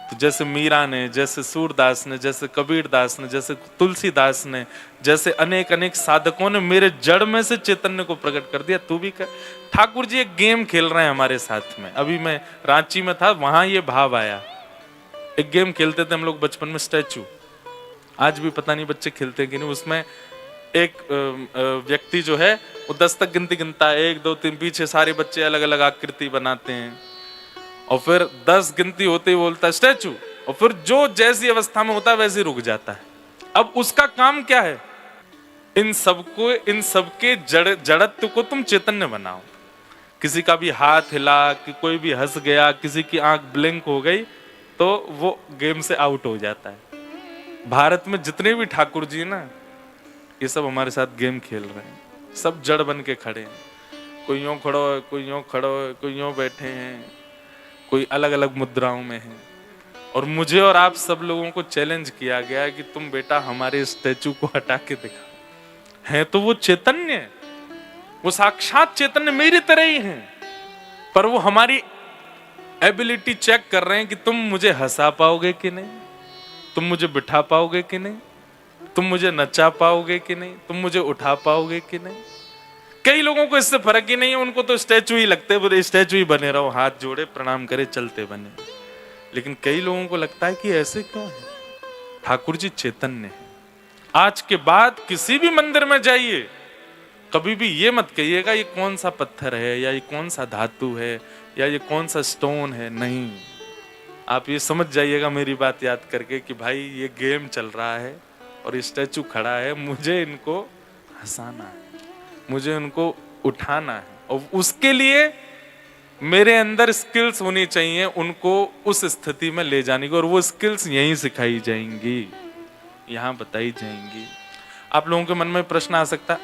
तो जैसे मीरा ने, जैसे सूरदास ने, जैसे कबीर दास ने, जैसे तुलसीदास ने, जैसे अनेक अनेक साधकों ने मेरे जड़ में से चैतन्य को प्रकट कर दिया, तू भी कर। ठाकुर जी एक गेम खेल रहे हैं हमारे साथ में। अभी मैं रांची में था, वहां ये भाव आया। एक गेम खेलते थे हम लोग बचपन में, स्टैचू। आज भी पता नहीं बच्चे खेलते हैं कि नहीं। उसमें एक व्यक्ति जो है वो 10 तक गिनती गिनता है, 1 2 3, पीछे सारे बच्चे अलग अलग आकृति बनाते हैं, और फिर 10 गिनती होते ही बोलता है स्टैचू, और फिर जो जैसी अवस्था में होता है वैसे रुक जाता है। अब उसका काम क्या है? इन सबके जड़त्व को तुम चैतन्य बनाओ। किसी का भी हाथ हिला, कि कोई भी हंस गया, किसी की आंख ब्लिंक हो गई, तो वो गेम से आउट हो जाता है। भारत में जितने भी ठाकुर जी ना, ये सब हमारे साथ गेम खेल रहे हैं, सब जड़ बन के खड़े हैं। कोई यूं खड़ो है, कोई यूं खड़ो है, कोई यूं बैठे हैं, कोई अलग अलग मुद्राओं में है। और मुझे और आप सब लोगों को चैलेंज किया गया है कि तुम बेटा हमारे स्टैचू को हटा के दिखाओ। है तो वो चैतन्य, वो साक्षात चैतन्य मेरी तरह ही हैं, पर वो हमारी एबिलिटी चेक कर रहे हैं कि तुम मुझे हंसा पाओगे कि नहीं, तुम मुझे बिठा पाओगे कि नहीं, तुम मुझे नचा पाओगे कि नहीं, तुम मुझे उठा पाओगे कि नहीं। कई लोगों को इससे फर्क ही नहीं है, उनको तो स्टैचू ही लगते हैं, स्टैचू ही बने रहो, हाथ जोड़े प्रणाम करे चलते बने। लेकिन कई लोगों को लगता है कि ऐसे क्यों है? ठाकुर जी चैतन्य है। आज के बाद किसी भी मंदिर में जाइए, कभी भी ये मत कहिएगा ये कौन सा पत्थर है, या ये कौन सा धातु है, या ये कौन सा स्टोन है। नहीं, आप ये समझ जाइएगा मेरी बात याद करके कि भाई ये गेम चल रहा है और स्टैचू खड़ा है, मुझे इनको हंसाना है, मुझे उनको उठाना है, और उसके लिए मेरे अंदर स्किल्स होनी चाहिए उनको उस स्थिति में ले जाने की, और वो स्किल्स यहीं सिखाई जाएंगी, यहाँ बताई जाएंगी। आप लोगों के मन में प्रश्न आ सकता है,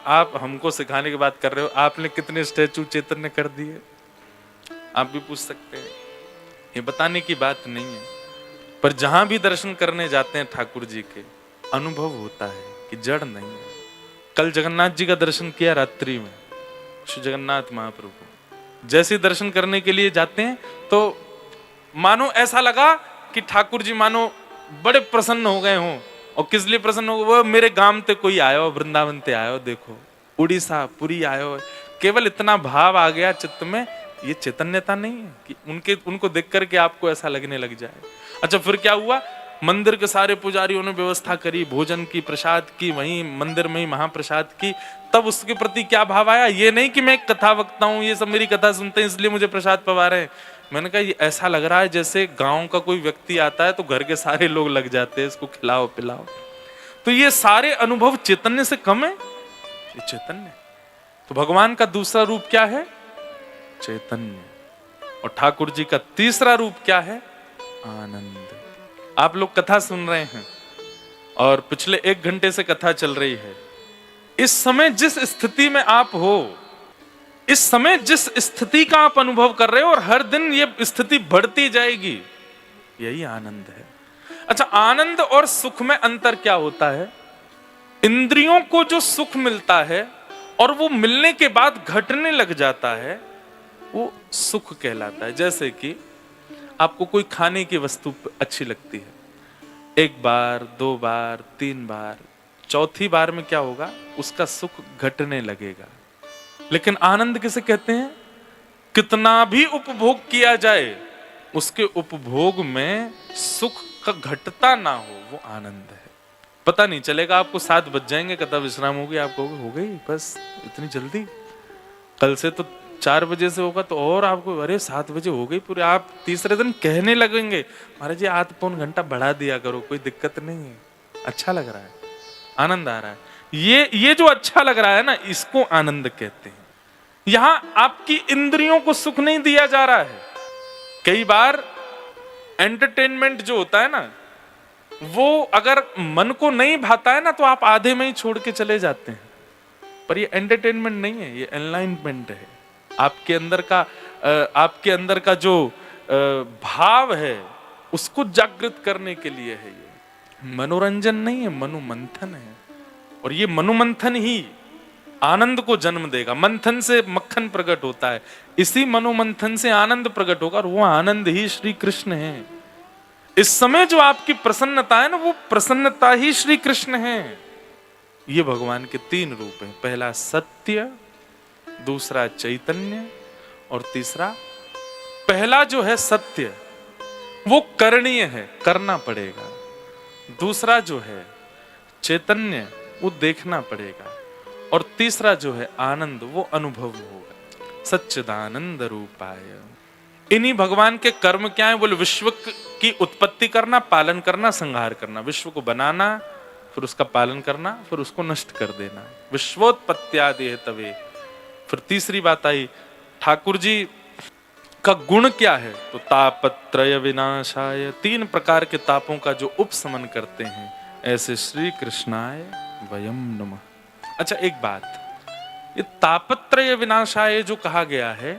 आप हमको सिखाने की बात कर रहे हो, आपने कितने स्टैचू चैतन्य कर दिए? आप भी पूछ सकते हैं। ये बताने की बात नहीं है, पर जहां भी दर्शन करने जाते हैं ठाकुर जी के, अनुभव होता है कि जड़ नहीं है। कल जगन्नाथ जी का दर्शन किया रात्रि में, श्री जगन्नाथ महाप्रभु। जैसे दर्शन करने के लिए जाते हैं तो मानो ऐसा लगा कि ठाकुर जी मानो बड़े प्रसन्न हो गए हों। और किस लिए प्रसन्न हो? वो मेरे गांव ते कोई आयो, वृंदावन ते आयो, देखो उड़ीसा पुरी आयो। केवल इतना भाव आ गया चित्त में। ये चैतन्यता नहीं है कि उनको देख करके आपको ऐसा लगने लग जाए। अच्छा, फिर क्या हुआ? मंदिर के सारे पुजारियों ने व्यवस्था करी, भोजन की, प्रसाद की, वहीं मंदिर में ही महाप्रसाद की। तब उसके प्रति क्या भाव आया? ये नहीं कि मैं कथा वक्ता हूँ, ये सब मेरी कथा सुनते हैं इसलिए मुझे प्रसाद पवा रहे हैं। मैंने कहा ये ऐसा लग रहा है जैसे गांव का कोई व्यक्ति आता है तो घर के सारे लोग लग जाते हैं इसको खिलाओ पिलाओ। तो ये सारे अनुभव चैतन्य से कम है? ये चैतन्य। तो भगवान का दूसरा रूप क्या है? चैतन्य। और ठाकुर जी का तीसरा रूप क्या है? आनंद। आप लोग कथा सुन रहे हैं और पिछले 1 घंटे से कथा चल रही है। इस समय जिस स्थिति में आप हो, इस समय जिस स्थिति का आप अनुभव कर रहे हो और हर दिन ये स्थिति बढ़ती जाएगी, यही आनंद है। अच्छा, आनंद और सुख में अंतर क्या होता है? इंद्रियों को जो सुख मिलता है और वो मिलने के बाद घटने लग जाता है, वो सुख कहलाता है। जैसे कि आपको कोई खाने की वस्तु अच्छी लगती है, एक बार, दो बार, तीन बार, चौथी बार में क्या होगा? उसका सुख घटने लगेगा। लेकिन आनंद किसे कहते हैं? कितना भी उपभोग किया जाए, उसके उपभोग में सुख का घटता ना हो, वो आनंद है। पता नहीं चलेगा, आपको 7 बज जाएंगे, कथा विश्राम होगी, आप कहोगे हो गई बस इतनी जल्दी, कल से तो 4 बजे से होगा, तो और आपको अरे 7 बजे हो गई पूरे, आप तीसरे दिन कहने लगेंगे महाराज जी आध पौन घंटा बढ़ा दिया करो, कोई दिक्कत नहीं है, अच्छा लग रहा है, आनंद आ रहा है। ये जो अच्छा लग रहा है ना, इसको आनंद कहते हैं। यहां आपकी इंद्रियों को सुख नहीं दिया जा रहा है। कई बार एंटरटेनमेंट जो होता है ना, वो अगर मन को नहीं भाता है ना, तो आप आधे में ही छोड़ के चले जाते हैं। पर ये एंटरटेनमेंट नहीं है, ये एनलाइनमेंट है। आपके अंदर का जो भाव है, उसको जागृत करने के लिए है। ये मनोरंजन नहीं है, मनुमंथन है। और ये मनुमंथन ही आनंद को जन्म देगा। मंथन से मक्खन प्रकट होता है, इसी मनोमंथन से आनंद प्रकट होगा, और वो आनंद ही श्री कृष्ण है। इस समय जो आपकी प्रसन्नता है ना, वो प्रसन्नता ही श्री कृष्ण है। ये भगवान के 3 रूप हैं। पहला सत्य, दूसरा चैतन्य, और तीसरा, पहला जो है सत्य, वो करणीय है, करना पड़ेगा। दूसरा जो है चैतन्य, वो देखना पड़ेगा। और तीसरा जो है आनंद, वो अनुभव होगा। सच्चिदानंद रूपाय। इन्हीं भगवान के कर्म क्या है? बोले विश्व की उत्पत्ति करना, पालन करना, संहार करना। विश्व को बनाना, फिर उसका पालन करना, फिर उसको नष्ट कर देना। विश्वोत्पत्त्यादि हेतवे। फिर तीसरी बात आई, ठाकुर जी का गुण क्या है? तो तापत्रय विनाशाय, 3 प्रकार के तापों का जो उपशमन करते हैं, ऐसे श्री कृष्णाय वयम नमः। अच्छा, एक बात, ये तापत्रय विनाशाय जो कहा गया है,